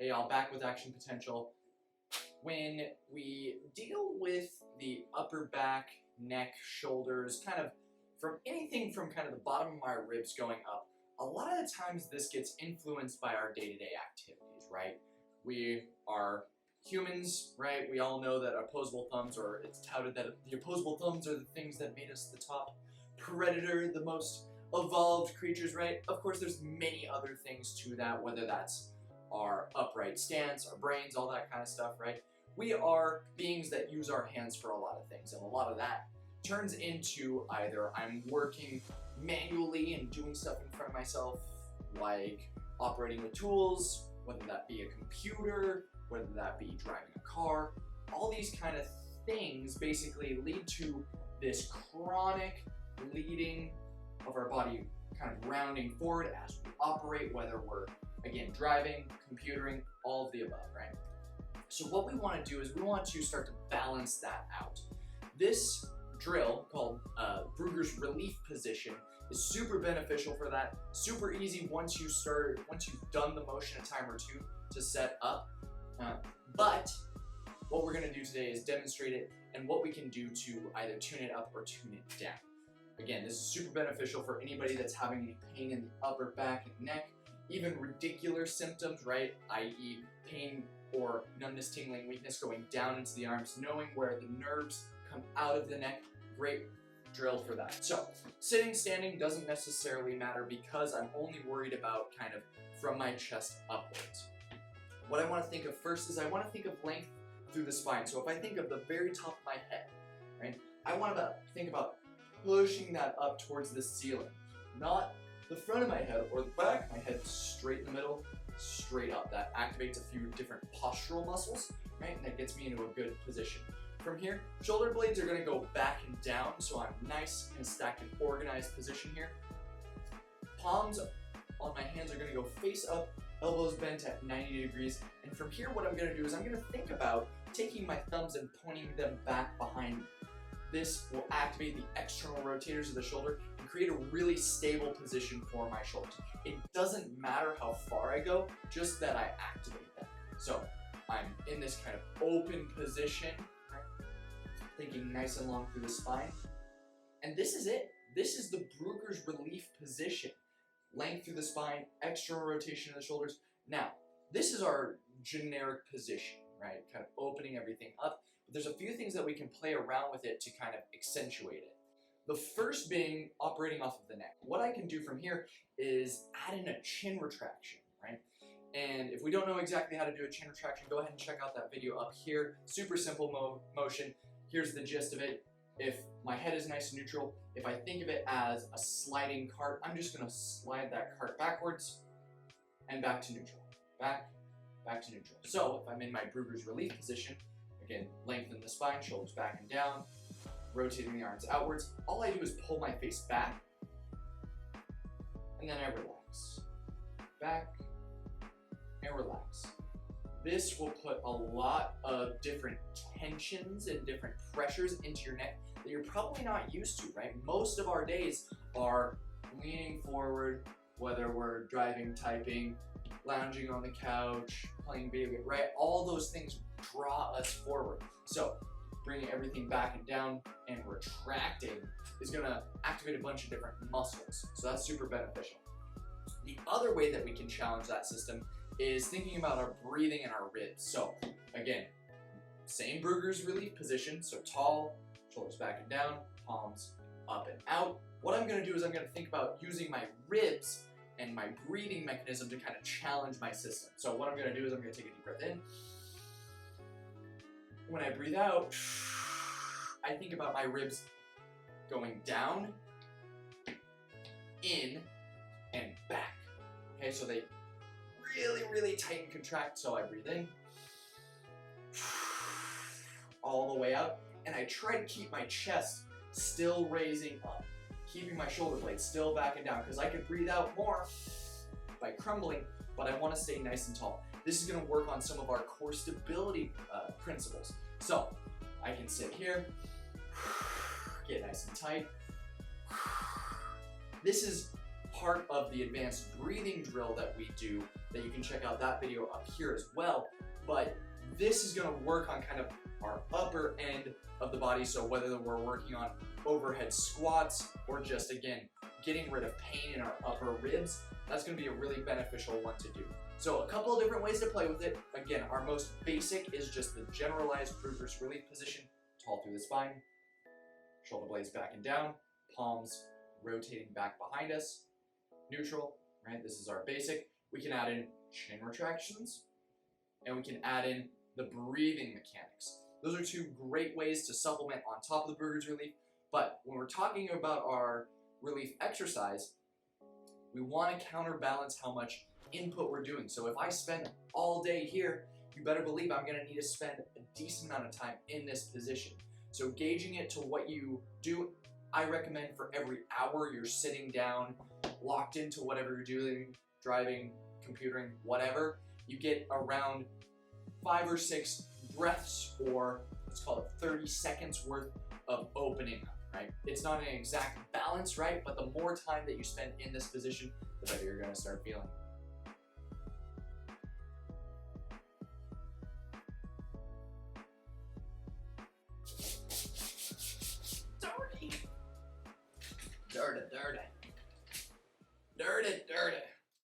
y'all, back with action potential. When we deal with the upper back, neck, shoulders, kind of from anything from kind of the bottom of my ribs going up, a lot of the times this gets influenced by our day-to-day activities, right? We are humans, right? We all know that opposable thumbs, or it's touted that the opposable thumbs are the things that made us the top predator, the most evolved creatures, right? Of course, there's many other things to that, whether that's our upright stance, our brains, all that kind of stuff, right? We are beings that use our hands for a lot of things, and a lot of that turns into either I'm working manually and doing stuff in front of myself, like operating with tools, whether that be a computer, whether that be driving a car. All these kind of things basically lead to this chronic leading of our body kind of rounding forward as we operate, whether we're, again, driving, computering, all of the above, right? So what we want to do is we want to start to balance that out. This drill called BRUEGGER'S relief position is super beneficial for that. Super easy once you've done the motion a time or two to set up. But what we're going to do today is demonstrate it and what we can do to either tune it up or tune it down. Again, this is super beneficial for anybody that's having any pain in the upper back and neck, even radicular symptoms, right? i.e. pain or numbness, tingling, weakness going down into the arms, knowing where the nerves come out of the neck. Great drill for that. So sitting, standing doesn't necessarily matter because I'm only worried about kind of from my chest upwards. What I want to think of first is I want to think of length through the spine. So if I think of the very top of my head, right, I want to think about pushing that up towards the ceiling, not the front of my head or the back of my head, straight in the middle, straight up. That activates a few different postural muscles, right, and that gets me into a good position. From here, shoulder blades are going to go back and down, so I'm nice and stacked in organized position here. Palms on my hands are going to go face up, elbows bent at 90 degrees, and from here what I'm going to do is I'm going to think about taking my thumbs and pointing them back behind me. This will activate the external rotators of the shoulder and create a really stable position for my shoulders. It doesn't matter how far I go, just that I activate them. So I'm in this kind of open position, thinking nice and long through the spine. And this is it. This is the BRUEGGER'S relief position. Length through the spine, external rotation of the shoulders. Now, this is our generic position, right? Kind of opening everything up. But there's a few things that we can play around with it to kind of accentuate it. The first being operating off of the neck. What I can do from here is add in a chin retraction, right? And if we don't know exactly how to do a chin retraction, go ahead and check out that video up here. Super simple motion. Here's the gist of it. If my head is nice and neutral, if I think of it as a sliding cart, I'm just going to slide that cart backwards and back to neutral. Back to neutral. So if I'm in my BRUEGGER'S relief position, again, lengthen the spine, shoulders back and down, rotating the arms outwards. All I do is pull my face back, and then I relax. Back and relax. This will put a lot of different tensions and different pressures into your neck that you're probably not used to, right? Most of our days are leaning forward, whether we're driving, typing, lounging on the couch, playing video game, right? All those things draw us forward. So bringing everything back and down and retracting is gonna activate a bunch of different muscles. So that's super beneficial. The other way that we can challenge that system is thinking about our breathing and our ribs. So again, same BRUEGGER'S relief position, so tall, shoulders back and down, palms up and out. What I'm gonna do is I'm gonna think about using my ribs and my breathing mechanism to kind of challenge my system. So what I'm gonna do is I'm gonna take a deep breath in. When I breathe out, I think about my ribs going down, in, and back. Okay, so they really tight and contract. So I breathe in, all the way up, and I try to keep my chest still raising up, keeping my shoulder blades still back and down, because I could breathe out more by crumbling, but I want to stay nice and tall. This is going to work on some of our core stability principles. So I can sit here, get nice and tight. This is part of the advanced breathing drill that we do, that you can check out that video up here as well. But this is going to work on kind of our upper end of the body, so whether we're working on overhead squats or just, again, getting rid of pain in our upper ribs, that's going to be a really beneficial one to do. So a couple of different ways to play with it. Again, our most basic is just the generalized Brugger's relief position, tall through the spine, shoulder blades back and down, palms rotating back behind us, neutral, right? This is our basic. We can add in chin retractions, and we can add in the breathing mechanics. Those are two great ways to supplement on top of the Brugger's relief. But when we're talking about our relief exercise, we want to counterbalance how much input we're doing. So if I spend all day here, you better believe I'm going to need to spend a decent amount of time in this position. So gauging it to what you do, I recommend for every hour you're sitting down, locked into whatever you're doing, driving, computering, whatever, you get around 5 or 6 breaths, or let's call it 30 seconds worth of opening up, right? It's not an exact balance, right? But the more time that you spend in this position, the better you're going to start feeling.